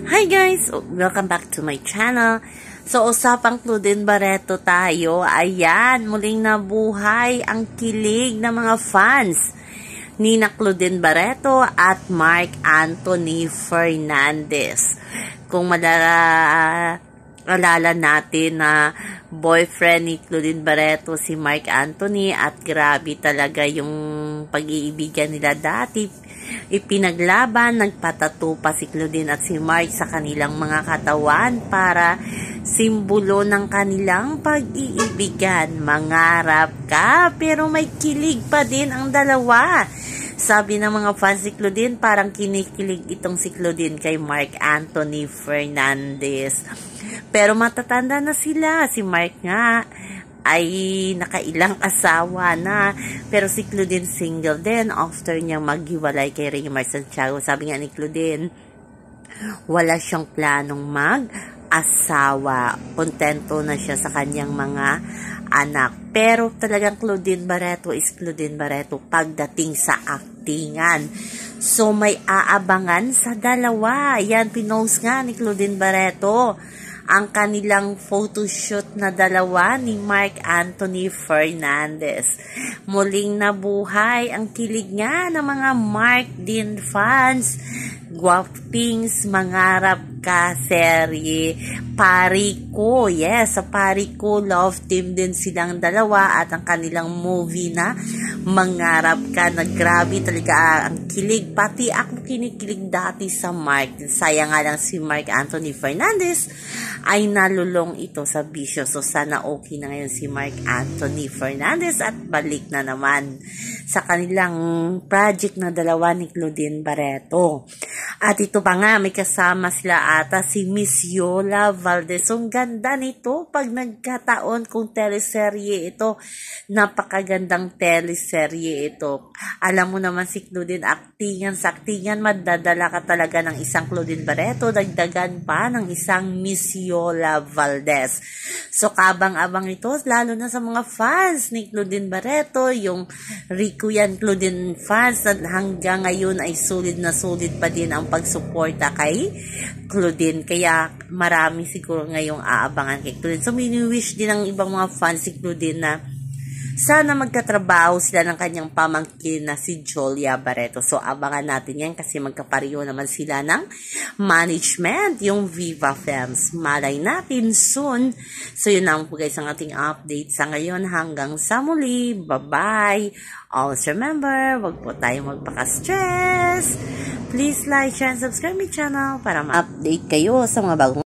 Hi guys! Welcome back to my channel. So, usapang Claudine Barreto tayo. Ayan, muling nabuhay ang kilig ng mga fans ni Claudine Barreto at Marc Anthony Fernandez. Kung alala natin na boyfriend ni Claudine Barreto si Marc Anthony at grabe talaga yung pag-iibigan nila dati. Ipinaglaban, nagpatato pa si Claudine at si Marc sa kanilang mga katawan para simbolo ng kanilang pag-iibigan. Mangarap ka pero may kilig pa din ang dalawa. Sabi ng mga fans ni Claudine, parang kinikilig itong si Claudine kay Marc Anthony Fernandez. Pero matatanda na sila. Si Marc nga ay nakailang asawa na. Pero si Claudine single din after niyang maghiwalay kay Raymar Santiago. Sabi nga ni Claudine, wala siyang planong mag-asawa. Kontento na siya sa kanyang mga anak. Pero talagang Claudine Barreto is Claudine Barreto pagdating sa aktingan. So may aabangan sa dalawa. Yan, pinost nga ni Claudine Barreto ang kanilang photoshoot na dalawa ni Marc Anthony Fernandez. Muling nabuhay ang kilig nga ng mga Marc din fans. Guwapings, mangarap ka serye. Pariko, yes, sa Pariko love team din silang dalawa at ang kanilang movie na Mangarap Ka, na grabe talaga ang kilig. Pati ako kinikilig dati sa Marc. Sayang nga lang si Marc Anthony Fernandez ay nalulong ito sa bisyo. So sana okay na ngayon si Marc Anthony Fernandez at balik na naman sa kanilang project na dalawa ni Claudine Barreto. At ito pa nga, may kasama sila ata si Miss Yola Valdez. Ang ganda nito pag nagkataon kung teleserye ito. Napakagandang teleserye ito. Alam mo naman si Claudine, aktingan sa aktingan, madadala ka talaga ng isang Claudine Barreto, dagdagan pa ng isang Miss Yola Valdez. So kabang-abang ito, lalo na sa mga fans ni Claudine Barreto, yung Rico yan Claudine fans, at hanggang ngayon ay sulit na sulit pa din ang pagsuporta kay Claudine. Kaya marami siguro ngayong aabangan kay Claudine. So mini-wish din ng ibang mga fans si Claudine na sana magkatrabaho sila ng kanyang pamangkin na si Jolia Barreto. So abangan natin yan kasi magkapareho naman sila ng management, yung Viva Films. Malay natin soon. So yun lang po guys ang ating update sa ngayon. Hanggang sa muli. Bye-bye. Always remember, wag po tayong magpaka-stress. Please like, share, and subscribe my channel para ma-update kayo sa mga bagong